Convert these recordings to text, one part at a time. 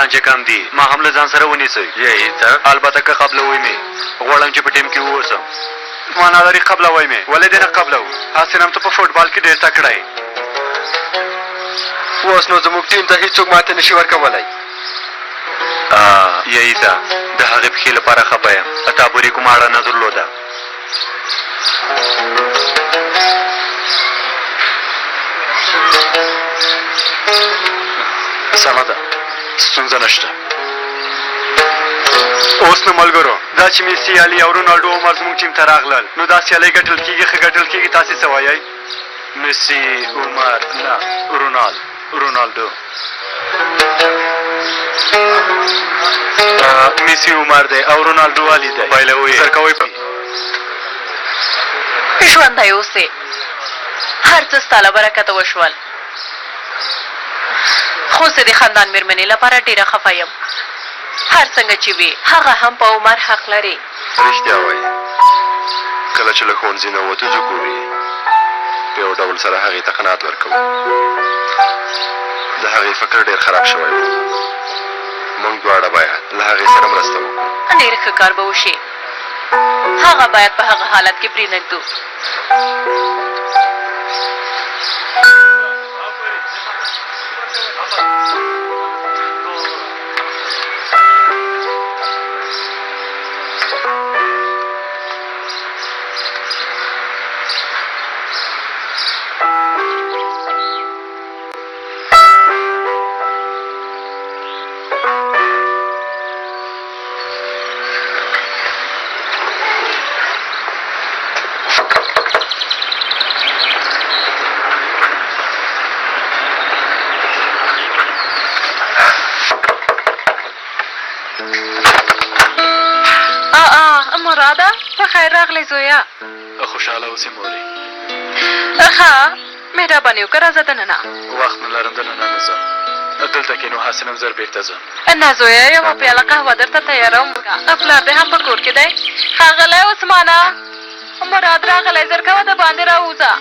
کسان چې کم دي ما هم له ځان سره ونیسئ. البته که قبلوئ مې غواړم چې په ټیم کې واوسم. معنا لري قبلوئ مې. ولې دې نه قبلوو؟ هسې نم ته په فوټبال کې ډېر تکړه یې. اوس نو زموږ ټیم ته هېڅوک ماته نشي ورکولی. یایده د هغې پښې لپاره خفه یم. تا پورې کومه اړه نه درلوده. سمه ده، ستونزه نشته. اوس نو ملګرو دا چې میسي علي او رونالډو عمر زموږ ټیم ته راغلل نو دا سیالۍ ګټل کېږي ښه ګټل کېږي. تاسې څه وایئ؟ میسي عمر نه رونالډو. میسي عمر دی او رونالډو علي دی. بایلوئ زر کوئ. ژوندی اوسې، هر څه ستا له برکته وشول، خو زه د خاندان مېرمنې لپاره ډېره خفه یم. هر څنګه چې وي هغه هم په عمر حق لري. رښتیا وایي، کله چې له ښوونځي نه ووتو زه ګورې په یو ډول سره هغې ته قناعت ورکوو. د هغې فکر ډېر خراب شوی و. موږ دواړه باید له هغې سره مرسته وکړو. ډېر ښه کار به وشي. هغه باید په هغه حالت کې پرېنږدو. مراده په خیر راغلی زویه. خوشحاله اوسې مورې. ښه مهرباني وکړه راځه دننه. وخت نه لرم دننه نه ځم. دلته کښېنو حسنم زر بېرته ځم. نه زویه یوه پیاله قهوه درته تیاروم. پلار دې هم په کور کې دی. ښاغلی عثمانه مراد راغلی زر کوه د باندې راوځه.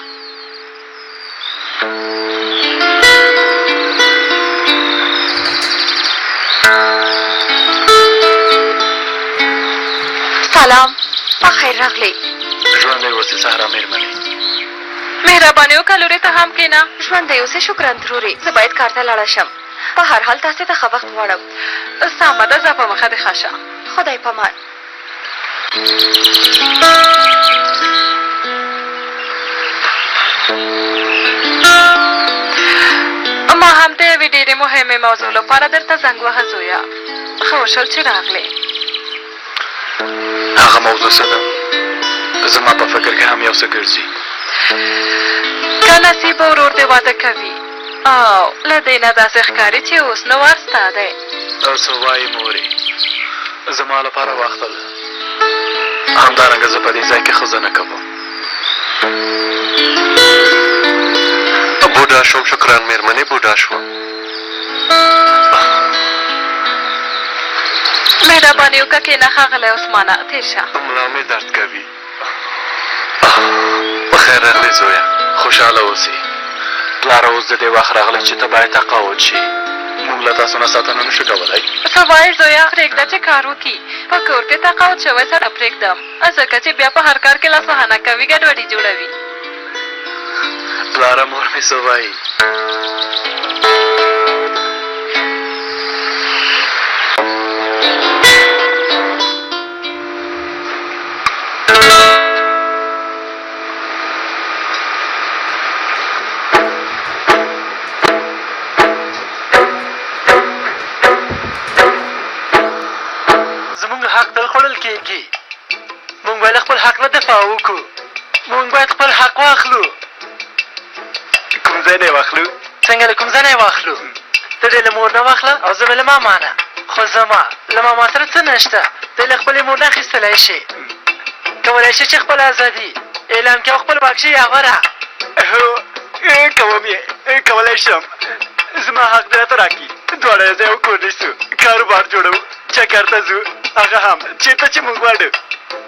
سلام په خیر راغلی. ژوندی اوسې سهرا مېرمنې. مهرباني وکړه لورې ته هم کښېنه. ژوندی اوسې شکران ترورې. زه باید کار ته لاړه شم. په هر حال تاسې ته ښه وخت غواړم. سمه ده ځه په مخه دې ښه شه. خدای پامان. ما هم د یوې ډېرې مهمې موضوع لپاره درته زنګ وهه زویه. ښه وشول چې راغلې. هغه موضوع څه ده؟ زما په فکر کې هم یو څه ګرځي. که نصیب ورور دې واده کوي او له دې نه داسې ښکاري چې اوس نو وار ستا دی. څه وایې مورې؟ زما لپاره واخله. همدارنګه زه په دې ځای کې ښځه نه کوم. بوډا شوم شکران مېرمنې، بوډا شوم. مهرباني وکړه کښېنه ښاغلی عثمانه تېر شه. ملا مې درد کوي. په خیر راغلې زویه. خوشحاله اوسې. پلاره اوس د دې وخت راغلی چې ته باید تقاعد شي. موږ له تاسو نه ساتنه نشو کولی. څه وایې زویه؟ پرېږده چې کار وکړي. په کور کې تقاعد شوی سره پرېږدم ځکه چې بیا په هر کار کې لاسوهنه کوي، ګډوډي جوړوي. پلاره مور مې څه وایي؟ زمونږ حق تل خوړل کېږي. مونږ باید خپل حق نه دفاع وکړو. مونږ باید خپل حق واخلو. کوم ځای نه یې واخلو؟ څنګه له کوم ځای نه یې واخلو؟ ته دې له مور نه واخله او زه مې له ماما نه. خو زما له ماما سره څه نشته. ته له خپلې مور نه اخیستلی شې. کولی شې چې خپل ازادي اعلان کړې او خپل واکشي یا غوره. کوم یې کولی شم. زما حق دې راته راکړي. دواړه یو ځای یو کور نیسو، کاروبار جوړوو، چکر ته ځو، هغه هم چېرته چې موږ غواړو.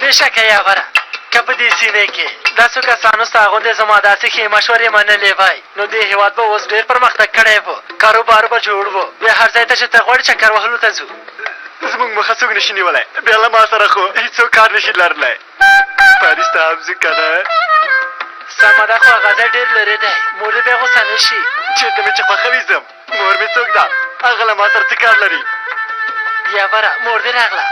بېشکه یا غوره که په دې سینې کې داسې کسانو ستا غوندې زما داسې ښې مشورې منلې وای نو دې هېواد به اوس ډېر پرمختګ کړی و، کاروبار به جوړ و. بیا هر ځای ته چې ته غواړې چکر وهلو ته ځو. زموږ مخه څوک نشي نیولی، بیا له ما سره خو هېڅوک کار نشي لرلی. پاریس ته هم ځو که نه؟ سمه ده، خو هغه ځای ډېر لرې دی، مور دې بیا غوسه نه شي. چېرته مې چې خوښوي ځم، مور مې څوک ده؟ هغه له ما سره څه کار لري؟ یا بره مور دې راغله.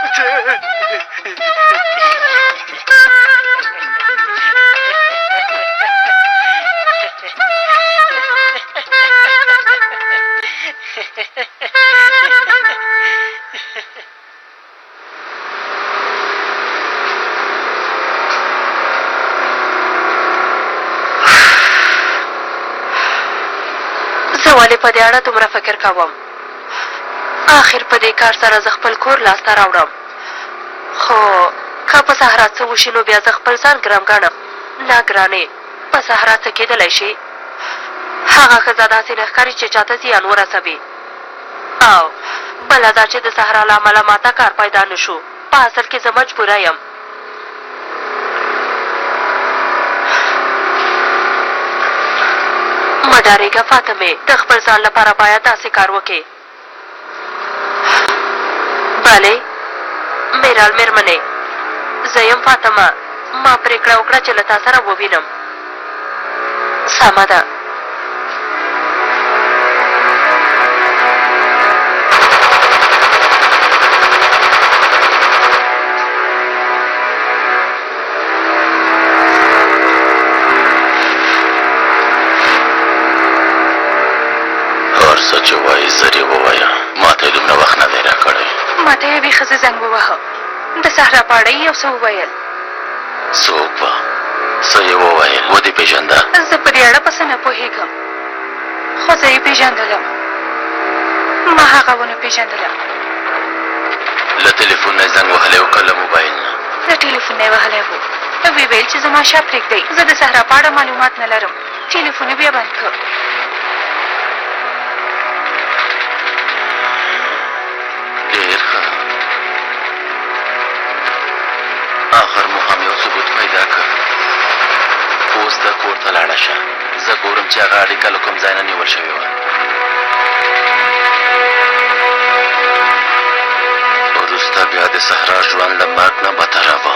زه ولې په دې اړه دومره فکر کوم؟ آخر په دې کار سره زه خپل کور لاسته راوړم، خو که په صحرا څه وشي نو بیا زه خپل ځان ګرم ګڼم. نه ګرانې، په صحرا څه کېدلی شي؟ هغه ښځه داسې نه ښکاري چې چاته زیان ورسوي، او بله دا چې د صحرا له امله ماته کار پیدا نه شو. په اصل کې زه مجبوره یم. مه ډارېږه فاطمې، د خپل ځان لپاره باید داسې کار وکړې. بلې میرال مېرمنې، زه یم فاطمه. ما پرېکړه وکړه چې له تا سره ووینم. سمه ده. هر څه چې وایي زر یې ووایه، ما ته یې دومره وخت نه دی راکړی. ما ته یوې ښځې زنګ وواهه، د صحرا په اړه یې یو څه وویل. څوک به؟ څه یې وویل؟ ودې پېژنده؟ زه په دې اړه په څه نه پوهېږم، خو زه یې پېژندلم. ما هغه ونه پېژندله. له تلیفون نه یې زنګ وهلی و که له موبایل نه؟ د ټلیفون نه یې وهلی و. ویې ویل چې زما شا پرېږدئ، زه د صحرا په اړه معلومات نه لرم. ټلیفون یې بیا بند کړ. ډېر ښه. آخر مو هم یو ثبوت پیدا کړ. اوس د کور ته لاړه شه. زه ګورم چې هغه اړیکه له کوم ځای نه نیول شوې وه. وروسته بیا د صحرا ژوند له مرګ نه بتره وه.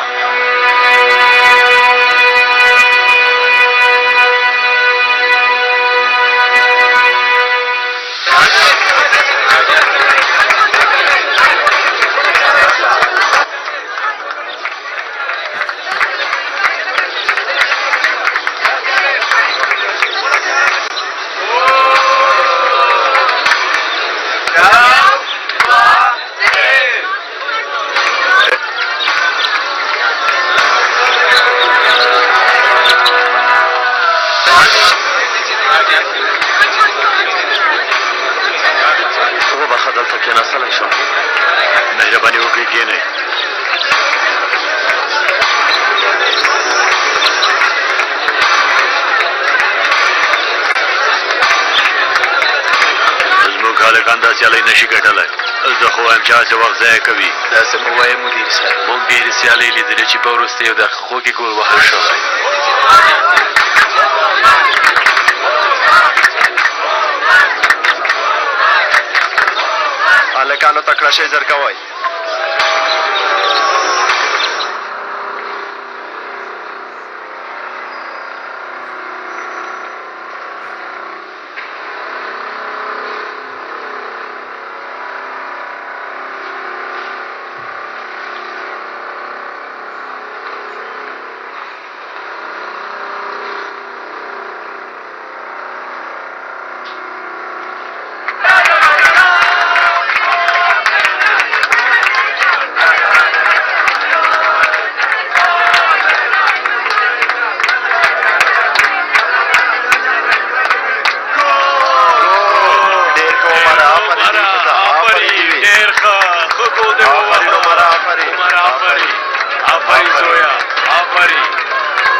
وبخښه، دلته کېناستلی شم؟ مهرباني وکړئ کښېنئ. زموږ هلکان دا سیالۍ نشي ګټلی. زه خو وایم چې هسې وخت ضایع کوي. داسې مو وایه مدیر صاحب. موږ ډېرې سیالۍ لیدلې چې په وروستیو دقیقو کې ګول وهل شوی. هلکانو تکړه شئ، زر کوئ.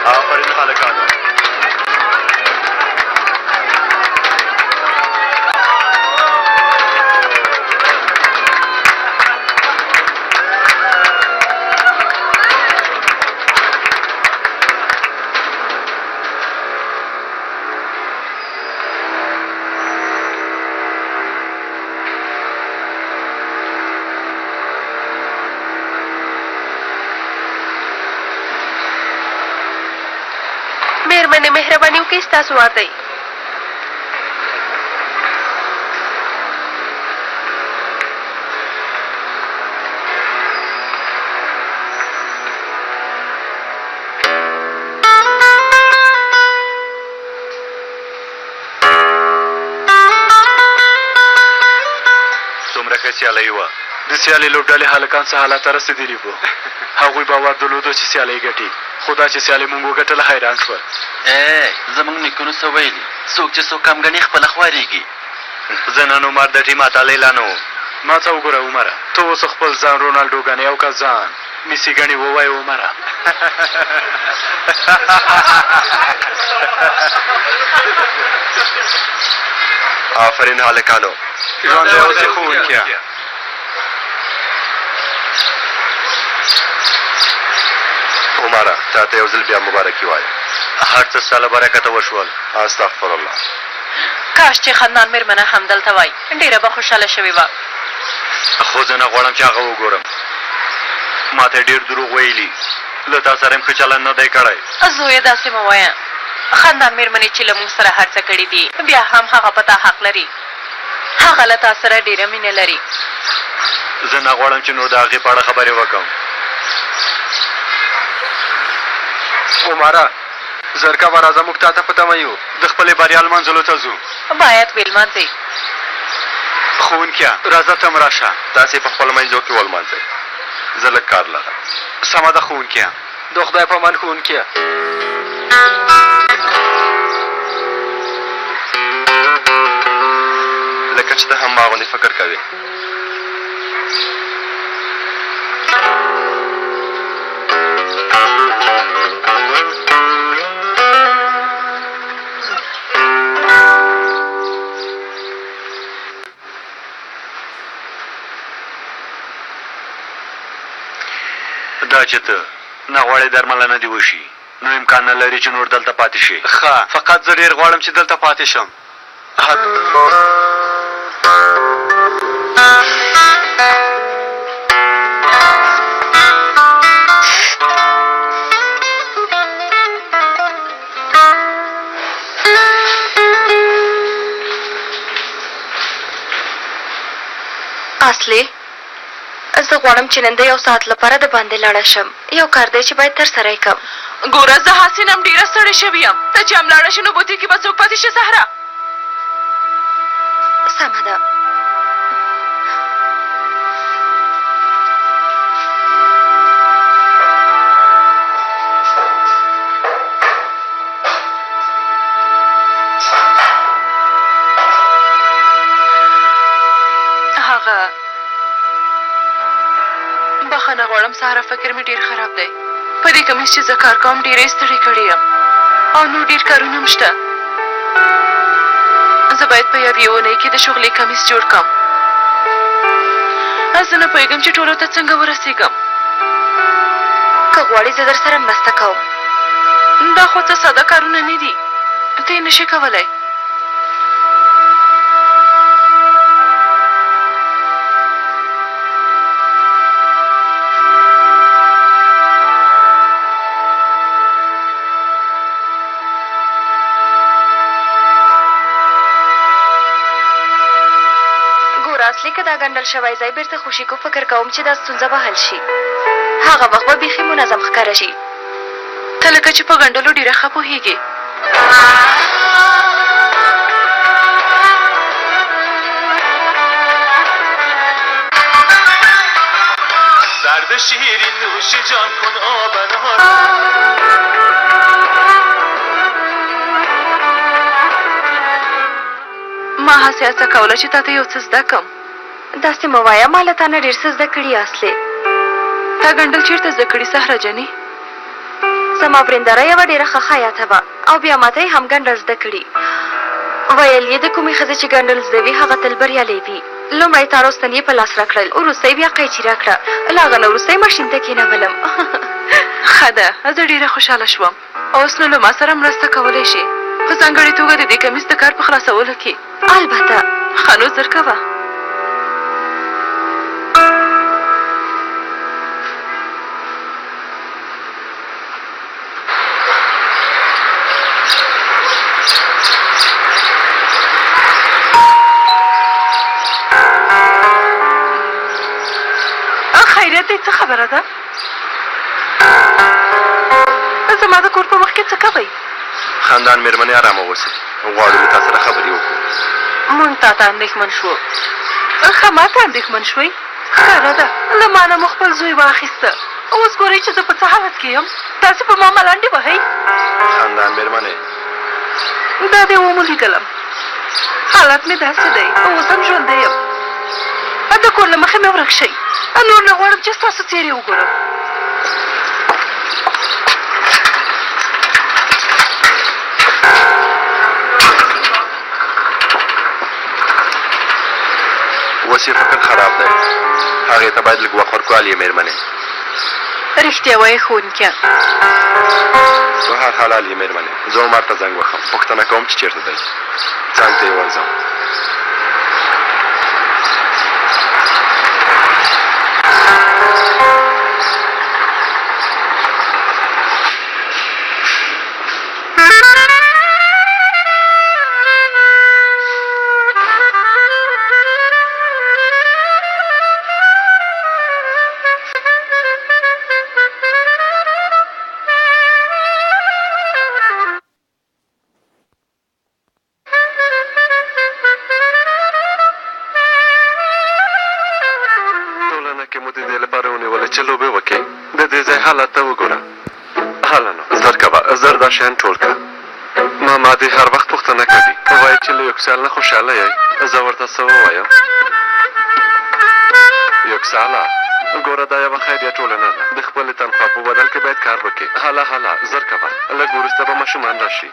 آفرین هلکانو. باندې مهرباني وکړئ ستاسو وار دی. څومره ښه سیالۍ وه. د سیالۍ لوبډلې هلکان څه حالت ته رسېدلي وو. هغوی باور درلودو چې سیالۍ ګټي، خو دا چې سیالۍ مونږ وګټله حیران شول. زموږ نیکونو څه ویلي، څوک چې څوک کم ګڼي خپله خوارېږي. زه نن عمر د ټیم اتلۍ لا نه وم. ما څه وګوره عمره، ته اوس خپل ځان رونالډو ګڼې او که ځان میسي ګڼې ووایه عمره. آفرین هلکانو، ژوندی اوسې ښوونکیه. عمره تا ته یو ځل بیا مبارکي وایم. هر څه ستا له برکته وشول. استغفر الله. کاش چې خندان مېرمنه هم دلته وای، ډېره به خوشحاله شوې وه. خو زه نه غواړم چې هغه وګورم. ما ته ډېر دروغ ویلي، له تا سره یم ښه چلند نه دی کړی. زویه داسې مه وایه. خندان مېرمنې چې له موږ سره هر څه کړي دي، بیا هم هغه په تا حق لري. هغه له تا سره ډېره مینه لري. زه نه غواړم چې نور د هغې په اړه خبرې وکړم. عمره زرکه به راځه، موږ تا ته په تمه یو. د خپلې بریا لمانځلو ته ځو. باید ویې لمانځئ. ښوونکیه راځه ته م راشه. تاسې په خپل منځو کې ولمانځئ، زه لږ کار لرم. سمه ده ښوونکیه. د خدای په امان ښوونکیه. لکه چې ته هم ما غوندې فکر کوې. دا چې ته نه غواړې درملنه دې وشي، نو امکان نه لري چې نور دلته پاتې شي. ښه، فقط زه ډېر غواړم چې دلته پاتې شم. اصلي زه غواړم چې نن د یو ساعت لپاره د باندې لاړه شم. یو کار دی چې باید ترسره یې کړم. ګوره زه حسین هم ډېره ستړې شوې یم. ته چې هم لاړه شې نو بوتې کې به څوک پاتې شي زهره. سمه ده. هغه بخښنه غواړم سهاره، فکر مې ډېر خراب دی. په دې کمیس چې زه کار کوم ډېرې ستړې کړې یم او نور ډېر کارونه هم شته. زه باید په یوې اونۍ کې د شغلې کمیس جوړ کړم. زه نه پوهېږم چې ټولو ته څنګه ورسېږم. که غواړې زه در سره مرسته کوم. دا خو څه ساده کارونه نه دي، ته یې نشې کولی. اصلي که دا ګنډل شوی ځای بیرته خوشي کو، فکر کوم چې دا ستونزه به حل شي. هغه وخت به بیخي منظم ښکاره شي. ته لکه چې په ګنډلو ډېره ښه پوهېږې. درد شیرین نوش جان کن آبنهار. ما هسې هڅه کوله چې تا ته یو څه زده کړم. داسې مه وایه، ما له تا نه ډېر څه زده کړي اصلي. تا ګنډل چېرته زده کړي سهره جانې؟ زما ورېنداره یوه ډېره ښه خیاطه وه او بیا ماته یې هم ګنډل زده کړي. ویل یې د کومې ښځې چې ګنډل زده وي هغه تل بریالی وي. لومړی تاروستن یې په لاس راکړل، وروستی بیا قیچي راکړه، له هغه نه وروستی ماشین ته کېنولم. ښه ده، زه ډېره خوشحاله شوم. اوس نو له ما سره مرسته کولی شي، په ځانګړې توګه د دې کمیس د کار په خلاصولو کې. البته. ښه نو زر کوه. دې څه خبره ده؟ زما د کور په مخ کې څه کوئ؟ خاندان مېرمنې ارامه اوسئ، غواړو له تا سره خبرې وکړو. مونږ تا ته اندېښمن شو. ښه ما ته اندېښمن شوئ؟ ښکاره ده له ما نه مو خپل زوی واخیسته. اوس ګورئ چې زه په څه حالت کې یم. تاسې په ما ملنډې وهئ. خاندان مېرمنې دا دې ومولیدلم، حالت مې داسې دی، اوس هم ژوندی یم. د کور له مخې مې ورک شئ. نور نه غواړم چې ستاسو څېرې وګورم. اوس یې فکر خراب دی، هغې ته باید لږ وخت ورکوال یې مېرمنې. رښتیا وایې ښوونکیه؟ په هر حلال یې مېرمنې. زه عمر ته زنګ وهم، پوښتنه کوم چې چېرته دی. څنګ ته یې ورځم. حالت ته وګوره. هله نو زر کوه، زر دا شیان ټول کړه. ماما دې هر وخت پوښتنه کوي، وایي چې له یوکسال نه خوشحاله یې. زه ورته څه ووایم؟ یوکساله ګوره دا یوه خیریه ټولنه ده، د خپلې تنخوا په بدل کې باید کار وکړي. هله هله زر کوه، لږ وروسته به ماشومان راشي.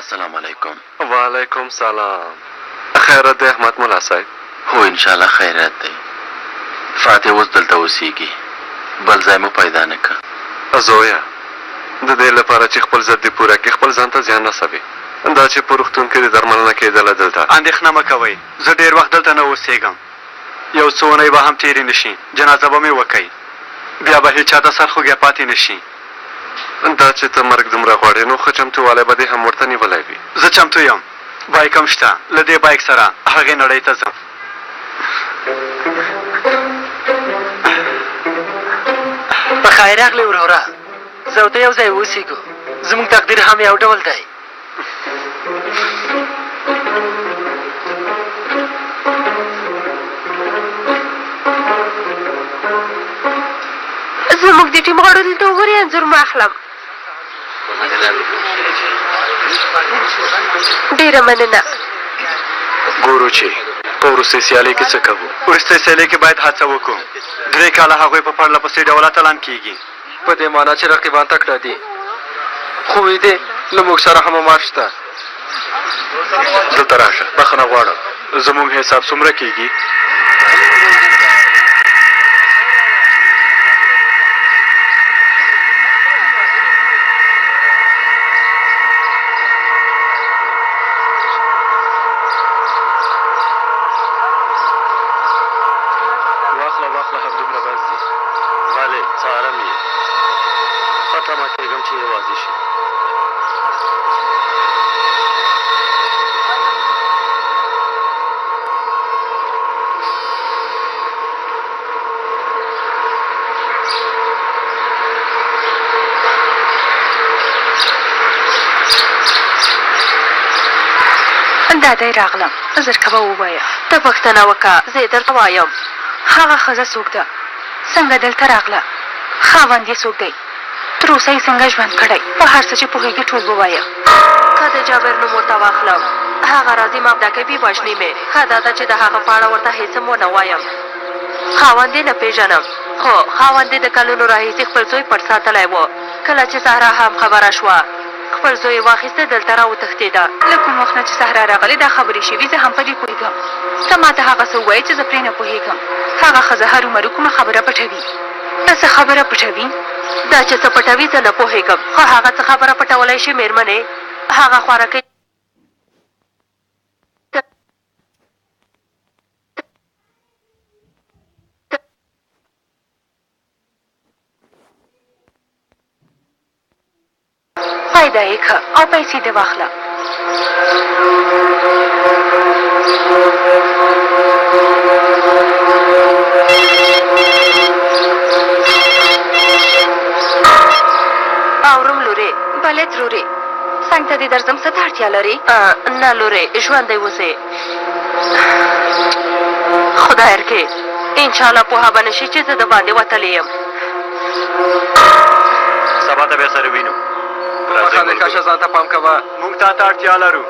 السلام علیکم. وعلیکم سلام. خیرت دی احمد ملا صاحب؟ هو انشاءالله خیرت دی. فاتح اوس دلته اوسیږي، بل ځای مو پیدا نه که. زویه د دې لپاره چې خپل ضد دې پوره کړي، خپل ځان ته زیان رسوي. دا چې په روغتون کې د درملنه کېدله دلته. اندېښنه مه کوئ، زه ډېر وخت دلته نه اوسېږم. یو څو اونۍ به هم تېرې نه شي، جنازه به مې وکئ، بیا به هېچا ته سر خوږی پاتې نه شي. دا چې ته مرګ دومره غواړې، نو ښه چمتووالی به دې هم ورته نیولی وي. زه چمتو یم، بایک هم شته، له دې بایک سره هغې نړۍ ته ځم. په خیر راغلې وروره، زه او ته یو ځای اوسېږو، زموږ تقدیر هم یو ډول دی. زموږ د ټیم غړو دلته وګورئ، انځور مو اخلم. ډېره مننه. ګورو چې په وروستۍ سیالۍ کې څه کوو. وروستۍ سیالۍ کې باید هڅه وکړو. 3 کاله هغوی په پرله پسې ډول اتلان کېږي. په دې معنا چې رقیبان تکړه دي، خو دې له موږ سره هم مار شته. دلته راشه، بخښنه غواړم. زموږ حساب څومره کېږي؟ واخله همدومره بس دي. بلې څارم یې، په تمه کېږم چې یوازې شي. دا دی راغلم، زر کوه ووایه. ته پوښتنه وکړه، زه یې درته وایم. هغه ښځه څوک ده؟ څنګه دلته راغله؟ خاوند یې څوک دی؟ تر اوسه یې څنګه ژوند کړی؟ په هر څه چې پوهېږي ټول ووایه. که د جابر نوم ورته واخلم، هغه راځي مبدا کوي وژني مې. ښه دا ده چې د هغه په اړه ورته هېڅ هم ونه وایم. خاوند یې نه پېژنم، خو خاوند یې د کلونو راهیسې خپل زوی پټ ساتلی و. کله چې سهرا هم خبره شوه، خپل زوی یې واخیسته، دلته را وتښتېده. له کوم وخت نه چې سهرا راغلې دا خبرې شوي، زه هم په دې پوهېږم. ته ما ته هغه څه ووایې چې زه پرې نه پوهېږم. هغه ښځه هرومرو کومه خبره پټوي. ته څه خبره پټوي؟ دا چې څه پټوي زه نه پوهېږم، خو هغه څه خبره پټولی شي مېرمنې. هغه خوارکۍ فایده یې که او پیسې دې واخله. اورم لورې. بلې ترورې څنګ ته دې درځم څه ته اړتیا لرې؟ نه لورې ژوندی اوسې. خدای ارکې انشاءالله پوهه به نه شي چې زه د باندې وتلی یم. سبا ته بیا سره وینو. خلک کاشه ځان ته پام کوه. موږ تا ته اړتیا لرو.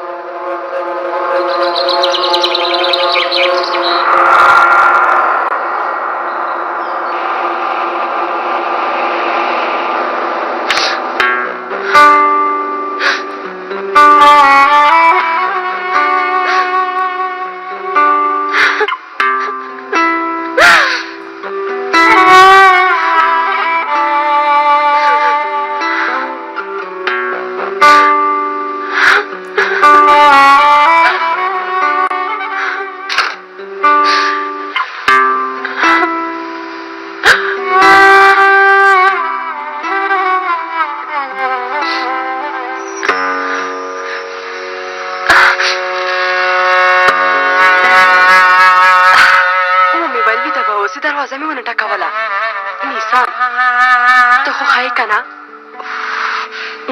دروازه مې ونه ټکوله. نیسان ته خو ښایې که نه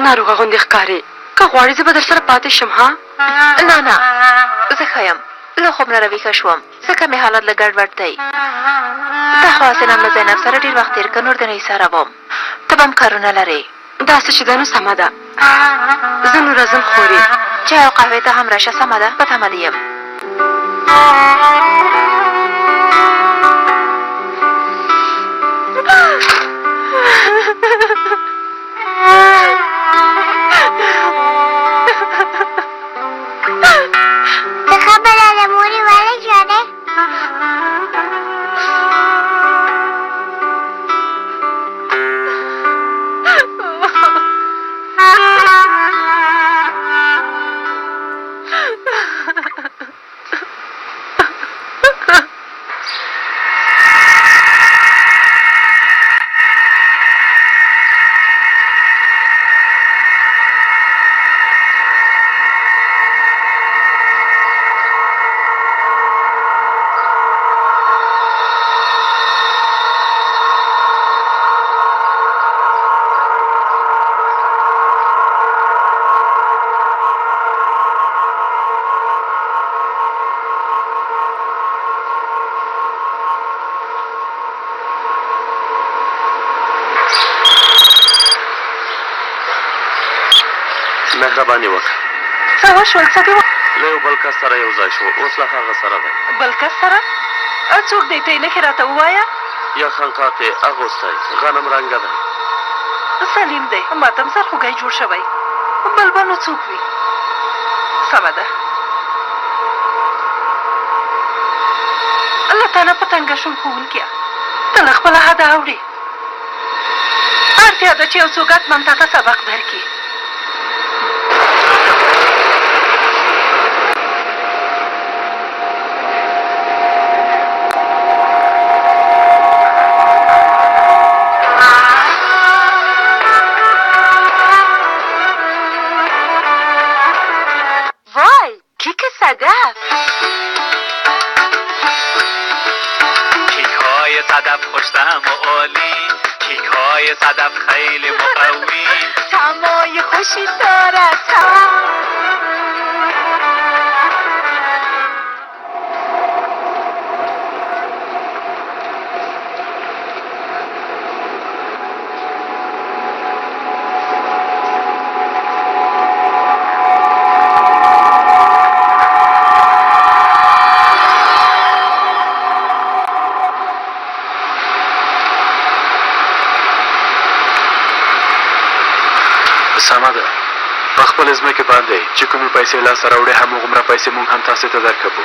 ناروغه غوندې ښکارې. که غواړې زه به در سره پاتې شم. ها نه نه زه ښه یم. له خوب نه راویښه شوم ځکه مې حالت لږ ګډوډ دی. ته خو هسې نام له زینب سره ډېر وخت تېر که نور د نه ایساره وم. ته به هم کارونه لرې. داسې چې دا نو سمه ده. زه نو راځم خورې. چای او قهوې ته هم راشه. سمه ده په تمه دې یم. مهرباني وکړه. څه وشول؟ څه دې له یو بل کس سره یو ځای شو. اوس له هغه سره دی. بل کس سره؟ څوک دی؟ ته یې نښې راته ووایه. یا خانقاه کې اغوستی غنم رنګه دی. سلیم دی. ماته هم سرخوږی جوړ شوی. بل به نو څوک وي؟ سمه ده. له تا نه په تنګه شوم ښوونکیه. ته له خپله حده اوړې. اړتیا ده چې یو څوک حتمن تا ته سبق درکړي. صدف خوشتم و عالی، کیک‌های صدف خیلی مقوی، سمای خوشی دارد. سمه ده. په خپل ځمکې باندې چې کومې پیسې لاسته راوړې هماغومره پیسې موږ هم تاسې ته درکوو.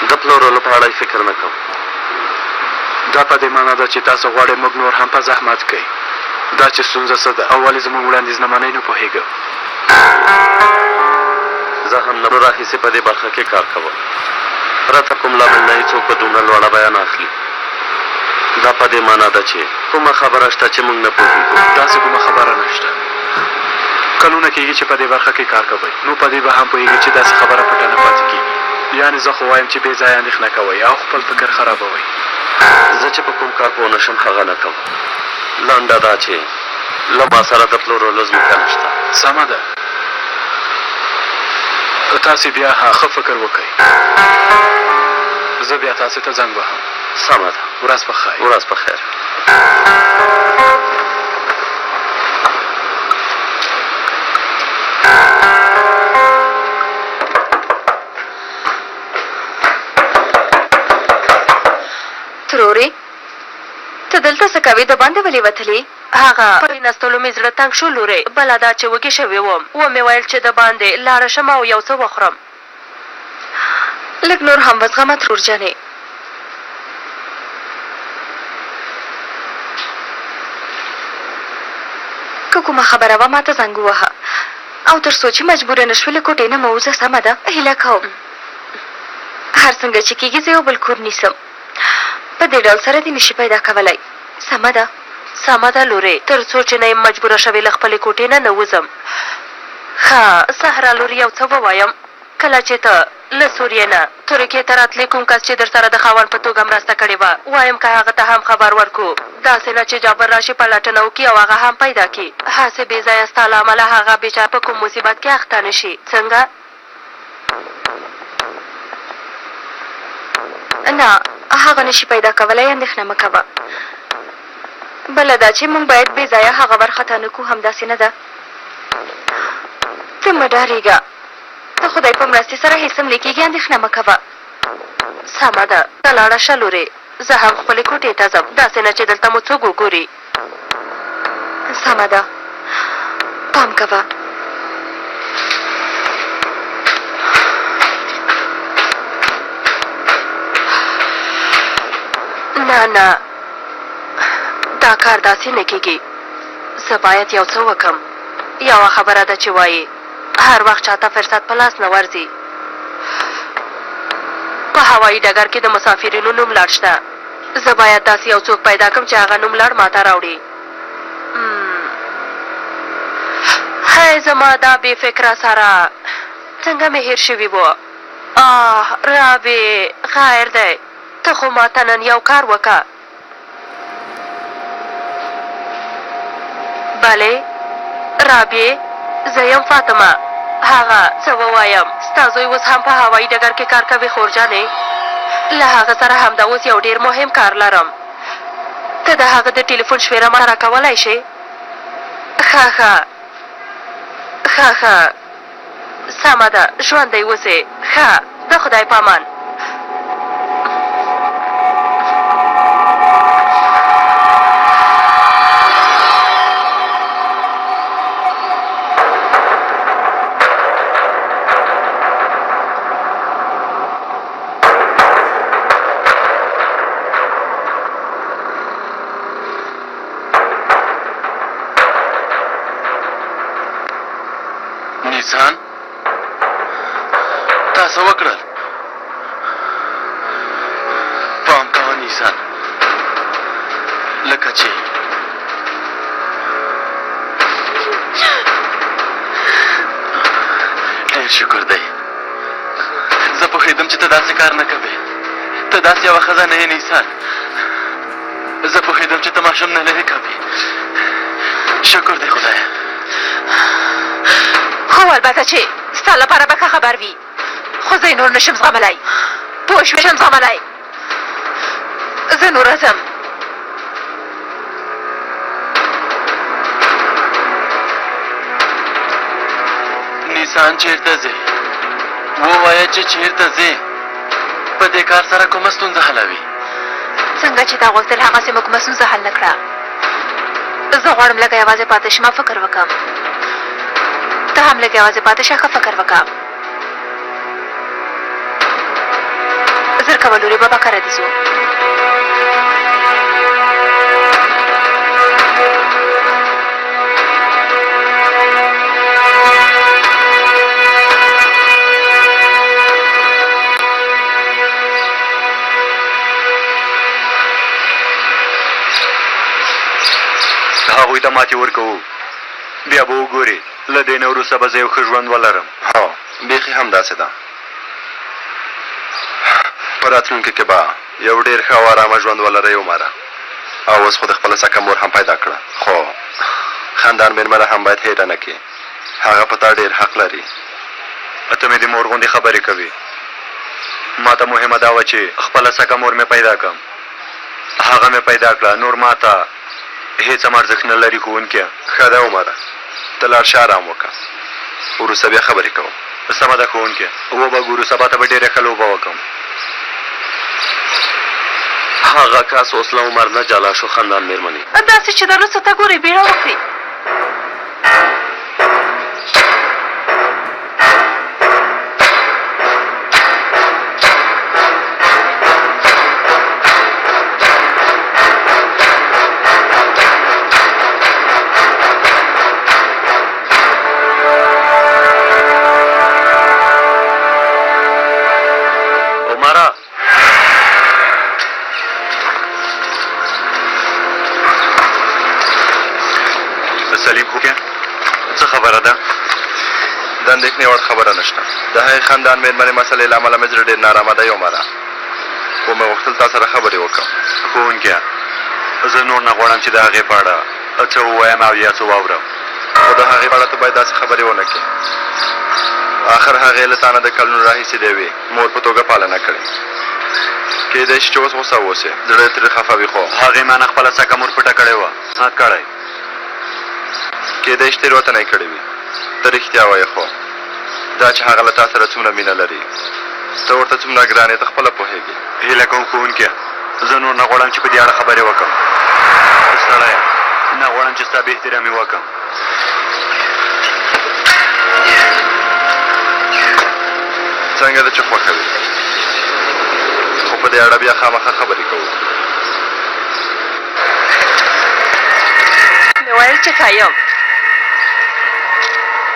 د پلورلو په اړه فکر نه کوم. دا په دې معنا ده چې تاسو غواړئ موږ نور هم په زحمت کوي. دا چې ستونزه څه ده او ولې زموږ وړاندیز نه منئ نه پوهېږم. زه هم نه راهیسې په دې برخه کې کار کوم. پرته کوم لامل نه هېڅوک په دومره لوړه بیه نه اخلي. دا په دې معنا ده چې کومه خبره شته چې موږ نه پوهېږو. داسې کومه خبره نشته. کلونه کېږي چې په دې برخه کې کار کوئ، نو په دې به هم پوهېږئ چې داسې خبره پټه نه پاتې کېږي. یعنې زه خو وایم چې بې ځایه اندېښنه کوئ او خپل فکر خرابوئ. زه چې په کوم کار پوه نه شم هغه نه کوم. لنډه دا چې له ما سره د پلورلو ځمکه نشته. سمه ده، تاسې بیا ښه فکر وکئ. زه بیا تاسې ته زنګ وهم. سمه ده. ورځ په خیر. ورځ په خیر. ترورې ته دلته څه کوې؟ د باندې ولې وتلې؟ هغه په نستلو مې زړه تنګ شو لورې. بله دا چې وږې شوې وم، ومې ویل چې د باندې لاړه شم او یو څه وخورم. لږ نور هم وزغمه ترور جانې. که کومه خبره وه ما ته زنګ ووهه او تر څو چې مجبوره نه شوې له کوټې نه مه وځه. سمه ده؟ هیله کوم هر څنګه چې کېږي زه یو بل کور نیسم. په دې ډول سره دې نشي پیدا کولی. سمه ده؟ سمه ده لورې، تر څو چې نه یم مجبوره شوې له خپلې کوټې نه وځم. ښه سهرا لورې یو څه ووایم. کله چې ته له سوریې نه ترکیې ته راتلې، کوم کس چې در سره د خاوند په توګه مرسته کړې وه، وایم که هغه ته هم خبر ورکړو، داسې نه چې جابر راشي پلټنه وکړي او هغه هم پیدا کړي، هسې بې ځایه ستا له امله هغه بېچاره په کوم مصیبت کې اخته نه شي. څنګه؟ نه هغه نشي پیدا کولی، اندېښنه مه کوه. بله دا چې موږ باید بې ځایه هغه وارخطا نه کړو، همداسې نه ده؟ ته مه ډارېږه، د خدای په مرستې سره هېڅ هم نه کېږي، اندېښنه مه کوه. سمه ده، ته لاړه شه لورې، زه هم خپلې کوټې ته ځم، داسې نه چې دلته مو څوک وګوري. سمه ده، پام کوه. نه نه دا کار داسې نه کېږي. زه باید یو څه وکم. یوه خبره ده چې وایي هر وخت چاته فرصت په لاس نه ورځي. په هوایي ډګر کې د مسافرینو نوم لړ شته. زه باید داسې یو څوک پیدا کړم چې هغه نوم لړ ماته راوړي. هی زما دا بې فکره سره څنګه مې هېر شوي وه. رابې خیر دی، ته خو ماته نن یو کار وکړه. بلې رابې، زه یم فاطمه. هغه څه ووایم؟ ستا زوی اوس هم په هوایي ډګر کې کار کوي خورجانې. له هغه سره همدا اوس یو ډېر مهم کار لرم. ته د هغه د ټلیفون شمېره ما را کولی شې؟ ښه سمه ده، ژوندی اوسې. ښه د خدای په امان. نیسان تاسو وکړل. پام کوه نیسان، لکه چې ډېر شکر دی. زه پوهېدم چې ته داسې کار نه کوې. ته داسې یوه ښځه نه یې نیسان. زه پوهېدم چې ته ماشوم نه لرې کوې. شکر دی خدایه. خو البته چې ستا لپاره به ښه خبر وي، خو زه یې نور نشم زغملی. پوه شوې؟ نشم زغملی. زه نوره ځم. نیسان چېرته ځې؟ ووایه چې چېرته ځې. په دې کار سره کومه ستونزه حلوي؟ څنګه چې تا غوښتل هغسې مو کومه ستونزه حل نه کړه. زه غواړم لږه یوازې پاتې شم، فکر وکړم. ته هم لږ یوازې پاتې شه، ښه فکر وکړه. زر کوه لورې، بابا کره دې ځو. هغوی ته ماتې ورکوو، بیا به وګورې له دې نه وروسته به زه یو ښه ژوند ولرم. هو بیخي همداسې ده. په راتلونکي کې به یو ډېر ښه او ارامه ژوند ولرئ عمره. او اوس خو د خپله سکه مور هم پیدا کړه، خو خاندان مېرمنه هم باید هېره نه کړي. هغه په تا ډېر حق لري. ته مې د مور غوندې خبرې کوي. ما ته مهمه دا وه چې خپله سکه مور مې پیدا کړم. هغه مې پیدا کړه، نور ما ته هېڅ هم ارزښت نه لري. ښوونکیه ښه ده عمره، ته لاړ شه ارام وکړه، وروسته بیا خبرې کوم. سمه ده ښوونکیه، وبه ګورو، سبا ته به ډېرې ښه لوبه وکړم. هغه کس اوس له عمر نه جلا شو. خاندان مېرمنې داسې چې د روسته ته ګورې بیړه وکړي. سلیم خو څه خبره ده؟ د اندېښنې وړ خبره نشته. د هغې خاندان مېرمنې مسلې له امله مې زړه ډېر نارامه دی عمره، خو مې غوښتل تا سره خبرې وکړم. ښوونکیه زه نور نه غواړم چې د هغې په اړه څه ووایم او یا څه واورم. خو د هغې په اړه ته باید داسې خبرې ونه کړې. آخر هغې له تا نه د کلونو راهیسې د یوې مور په توګه پالنه کړې. کېدای شي چې اوس غوسه واوسې، زړه ترې خفه وي، خو هغې ما نه خپله سکه مور پټه کړې وه. کړی کېدای شي تېروتنه یې کړې وي. ته رښتیا وایې، خو دا چې هغه له تا سره څومره مینه لري، ته ورته څومره ګران یې، ته خپله پوهېږې. هیله کوم ښوونکیه زه نور نه غواړم چې په دې اړه خبرې وکړم. سړیه نه غواړم چې ستا بې احترامي وکړم. څنګه ده چې خوښه وي، خو په دې اړه بیا خامخا خبرې کوو. مې ویل چې ښه یم.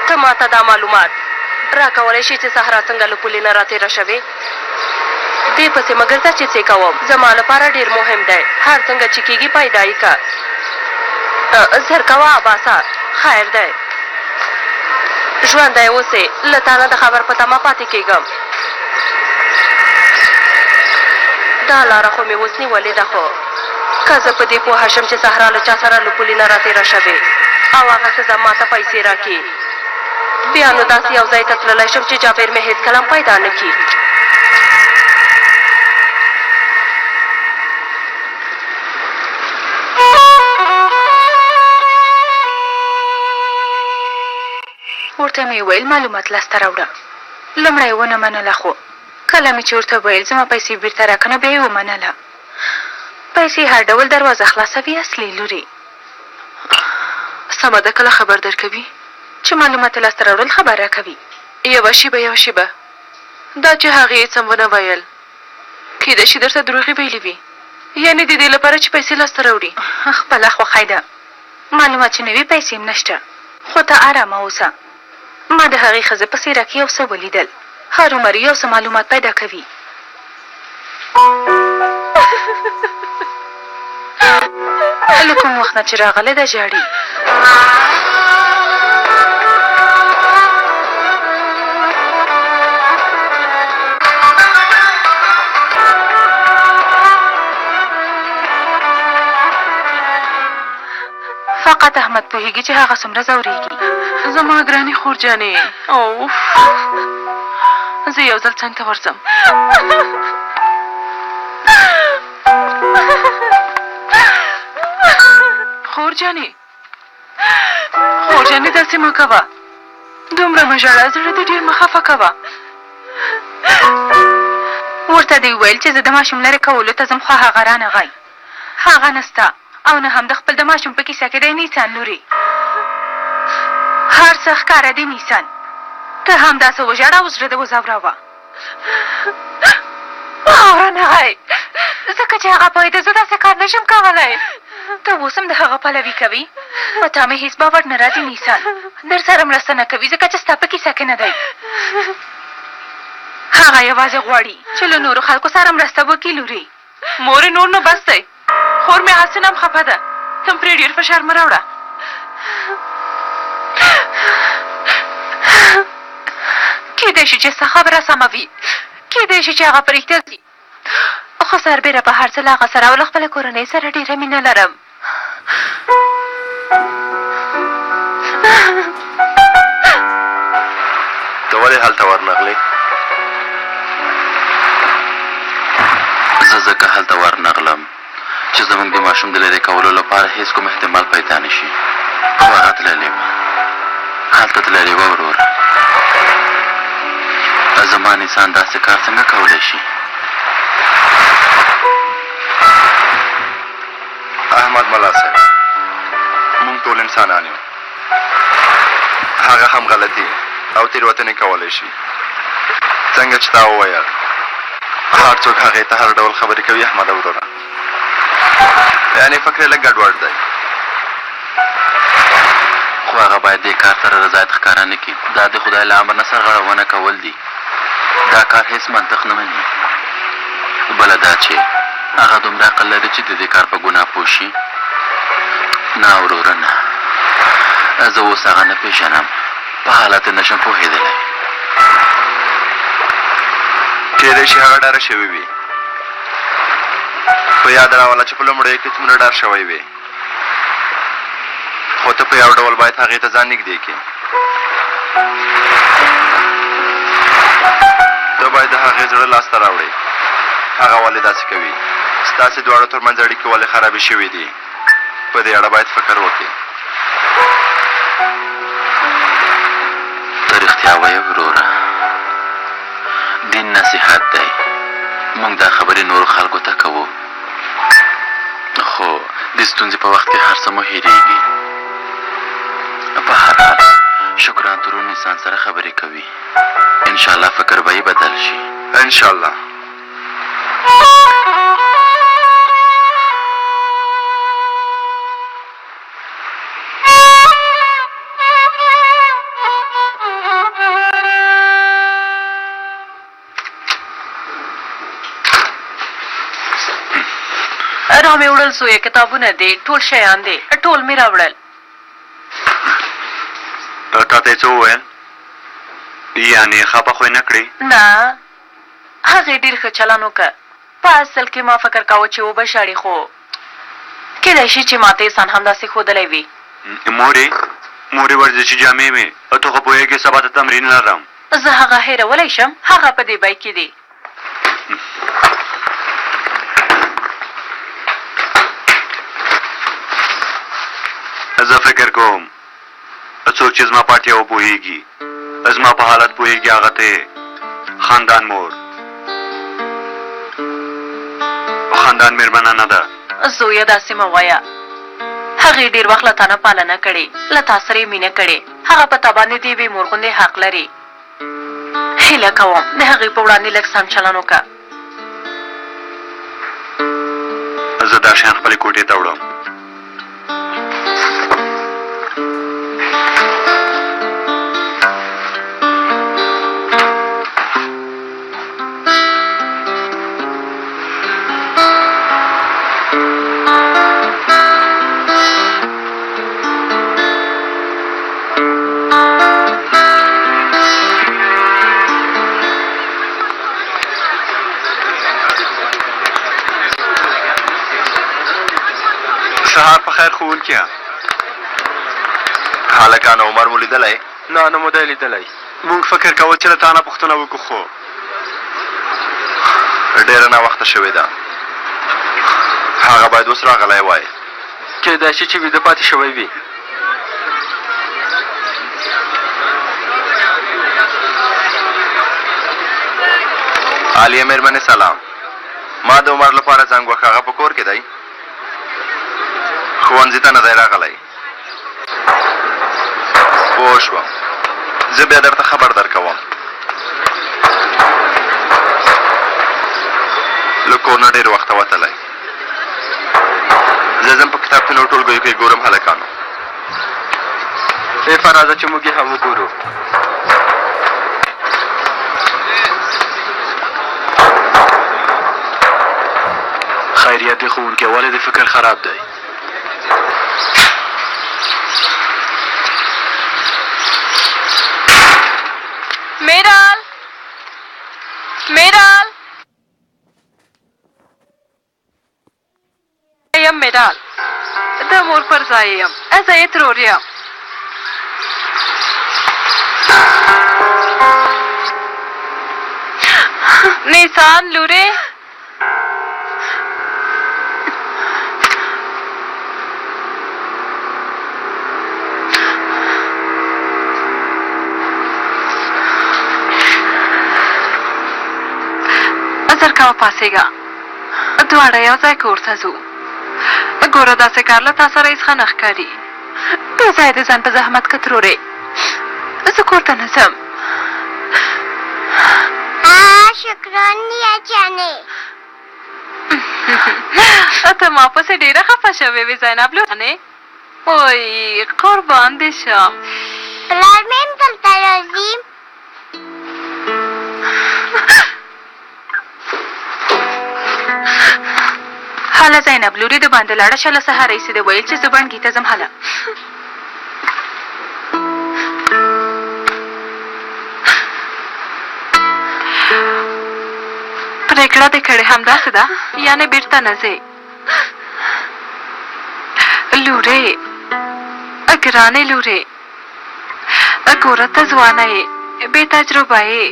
ته ما ته دا معلومات راکولی شي چې صحرا څنګه له پولې نه راتېره شوې؟ دې پسې مه ګرځه چې څه کوم. زما لپاره ډېر مهم دی. هر څنګه چې کېږي پیدا یې که. زر کوه عباسه، خیر دی. ژوندی اوسې، له تا نه د خبر په تمه پاتې کېږم. دا لاره خو مې اوس نیولې ده، خو که زه په دې پوهه شم چې صحرا له چا سره له پولې نه راتېره شوې او هغه ښځه ما ته پیسې راکړي، بیا نو داسې یو ځای ته تللی شم چې جابر مې هېڅکله هم پیدا نه کړي. ورته مې ویل معلومات لاسته راوړه. لومړی یې ونه منله، خو کله مې چې ورته ویل زما پیسې بېرته راکنه، بیا یې ومنله. پیسې هر ډول دروازه خلاصوي اصلي لوري. سمه ده، کله خبر درکوي چې معلومات یې لاسته راوړل خبر راکوي. یوه شیبه دا چې هغې څه ونه ویل، کېدای شي درته دروغې ویلې وي، یعنې د دې لپاره چې پیسې لاسته راوړي. خپله خوښی ده، معلومات چې نه وي پیسې هم نشته. خو ته ارامه اوسه، ما د هغې ښځې په څېره کې یو څه ولیدل. هرومرو یو څه معلومات پیدا کوي. له کوم وخت نه چې راغلی ده ژاړي. فقط احمد پوهېږي چې هغه څومره ځورېږي. زما ګرانې خورجانې، اوف، زه یو ځل څنګ ته ورځم. خورجانې داسې مه کوه، دومره مه ژاړه، زړه دې ډېر مه خفه کوه. ورته دې وویل چې زه د ماشوم لرې کولو ته ځم، خو هغه رانغی. هغه نسته او نه هم د خپل د ماشوم په کیسه کې دی نیسان لوري. هر څه ښکاره دی نیسان. ته هم داسې وژاړه او زړه دې وځوراوه. رانغی، ځکه چې هغه پوهېده زه داسې کار نشم کولی. ته اوس هم د هغه پلوي کوي؟ په تا مې هېڅ باور نه راځي نیسان. در سره مرسته نه کوي ځکه چې ستا په کیسه کې نه دی. هغه یوازې غواړي چې له نورو خلکو سره مرسته وکړي لوري. مورې نور نو بس دی، خور مې حسن هم خفه ده، ته هم پرې ډېر فشار مه راوړه. کېدای شي چې څه خبره سمه وي، کېدای شي چې هغه په رښتیا ځي، خو سربېره په هر څه له هغه سره او له خپله کورنۍ سره ډېره مینه لرم. ته ولې هلته ورنغلې؟ زه ځکه هلته ورنغلم چې زموږ د ماشوم د لرې کولو لپاره هېڅ کوم احتمال پیدا نه شي، خو هغه تللې وه، هلته تللې وه وروره. زما انسان داسې کار څنګه کولی شي؟ احمد ملا صاحب، موږ ټول انسانان یو، هغه هم غلطي او تېروتنې کولی شي. څنګه چې تا وویل هر څوک هغې ته هر ډول خبرې کوي احمد وروره، یعنې فکر یې لږ ګډوډ دی. خو هغه باید دې کار سره رضایت ښکاره نه کړي. دا د خدای له امر نه سرغړونه کول دي. دا کار هېڅ منطق نه مني. بله دا چې هغه دومره عقل لري چې د دې کار په ګناه پوه شي. نه وروره نه، زه اوس هغه نه پېژنم، په حالت یې نشم پوهېدلی. کېدای شي هغه ډاره شوې وي، په یاد راوله چې په لومړیو کې څومره ډار شوی وي، خو ته په یو ډول باید هغې ته ځان نږدې کړې. ته باید د هغې زړه لاسته راوړې. هغه ولې داسې کوي؟ ستاسې دواړو ترمنځ اړیکې ولې خرابې شوې دي؟ په دې اړه باید فکر وکړې. ته رښتیا وایې وروره، دین نصیحت دی، موږ دا خبرې نورو خلکو ته کوو، خو د ستونزې په وخت کې هر څه مو هېرېږي. په هر حال شکران ترون انسان سره خبرې کوي، انشاءالله فکر به یې بدل شي. انشاءالله. را مې وړل زویه، کتابونه دي، ټول شیان دي، ټول مې راوړل. تا ته یې څه وویل؟ یعنې خفه خو یې نه کړې؟ نه، هغې ډېر ښه چلن وکړه. په اصل کې ما فکر کاوه چې وبه ژاړي، خو کېدای شي چې ما ته یې سن همداسې ښودلی وي. مورې ورزشي جامې مې، ته خو پوهېږې سبا ته تمرین لرم. زه هغه هېرولی شم؟ هغه په دې بیک کې دي. زه فکر کوم څوک چې زما په اړتیا وپوهېږي، زما په حالت پوهېږي، هغه ته خاندان مور، خاندان مېرمنه نه ده. زویه داسې مه وایه، هغې ډېر وخت له تا نه پالنه کړې، له تا سره یې مینه کړې، هغه په تا باندې د یوې مور غوندې حق لري. هیله کوم د هغې په وړاندې لږ سم چلن وکړه. زه دا شیان خپلې کوټې ته وړم. سهار په خیر ښوونکیه. هلکانو عمر مو لیدلی؟ نه مو دی لیدلی. موږ فکر کول چې له تا نه پوښتنه وکړو، خو ډېره ناوخته شوې ده. هغه باید اوس راغلی وای. کېدای شي چې ویده پاتې شوی وي. عالیه مېرمنې سلام. ما د عمر لپاره زنګ وکړ، هغه په کور کې دی؟ ښوونځي ته نه دی راغلی. پوه شوم، زه بیا درته خبر درکوم. له کور نه ډېر وخته وتلی. زه ځم په کتابتون او ټولګیو کې ګورم هلکانو. راځه چې موږ یې هم وګورو. خیریت دی ښوونکی، ولې د فکر خراب دی؟ میرال میرال د مور پر ځای یم زه یې ترور یم نیسان لورې زر کوه پاسېږه دواړه یو ځای کور ته ځو ګوره داسې کار له تا سره هېڅ ښه نه ښکاري بې ځایه د ځان په زحمت که ترورې زه کور ته نه ځم شکرانیا جانې ته ما پسې ډېره خفه شوې وې زینب لورانې وای قربان دې شم پلار مې هم دلته راځي هله زینب لورې د باندې لاړه شه له سهاره یې دې ویل چې زه بڼکي ته ځم هله پرېکړه دې کړې همداسې ده یعنې بېرته نه ځې لورې ګرانې لورې ګوره ته ځوانه یې بې تجربه یې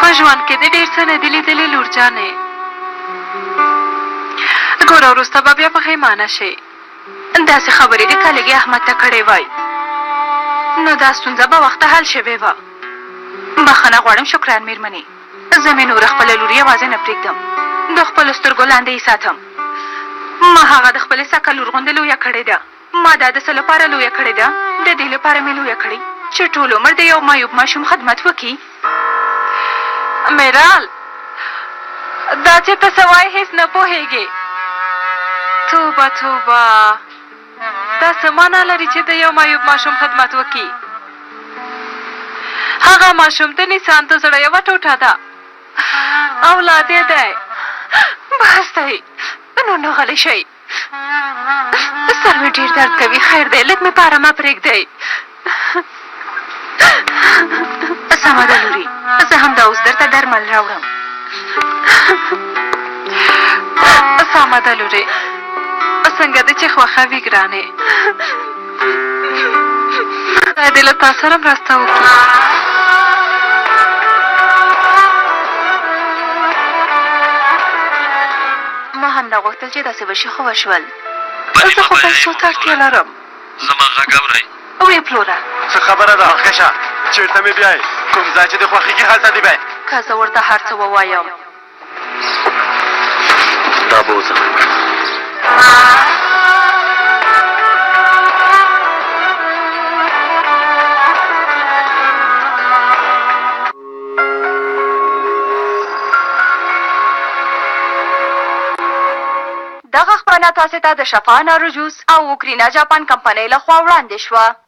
په ژوند کې دې ډېر څه نه دي لیدلي لورجانې ګوره وروسته به بیا پښیمانه شې داسې خبرې دې کلګې احمد ته کړې وای نو دا ستونزه به وخته حل شوې وه بخښنه غواړم شکران مېرمنې زه مې نور خپله لور یوازې نه پرېږدم د خپلو سترګو لاندې یې ساتم ما هغه د خپلې سکه لور غوندې لویه کړې ده ما دا د څه لپاره لویه کړې ده د دې لپاره مې لویه کړې چې ټول عمر د یو معیوب ماشوم خدمت وکړي میرال دا چې ته څه وایې هېڅ نه پوهېږې توبه توبه دا څه معنا لري چې د یو معیوب ماشوم خدمت وکړي هغه ماشوم د نیسان د زړه یوه ټوټه ده اولاد یې دی بس دی نو نه غلی شئ سر مې ډېر درد کوي خیر دی لږ مې په ارامه پرېږدئ سمه ده لورې زه همدا اوس درته درمل راوړم سمه ده لورې څنګه دې چې خوښه وي ګرانې خدای دې له تا سره مرسته وکړي ما هم نه غوښتل چې داسې وشي خو وشول زه خو پیسو ته اړتیا لرم زما غږ اورئ وړې پلوره څه خبره ده مخکشه چېرته مې بیایې کوم ځای چې دې خوښېږي هلته دې بیایې که زه ورته هر څه ووایم دا بوځه دغه خپرونه تاسې ته د شفا نارو جوس او اوکرینا جاپان کمپنۍ لخوا وړاندې شوه.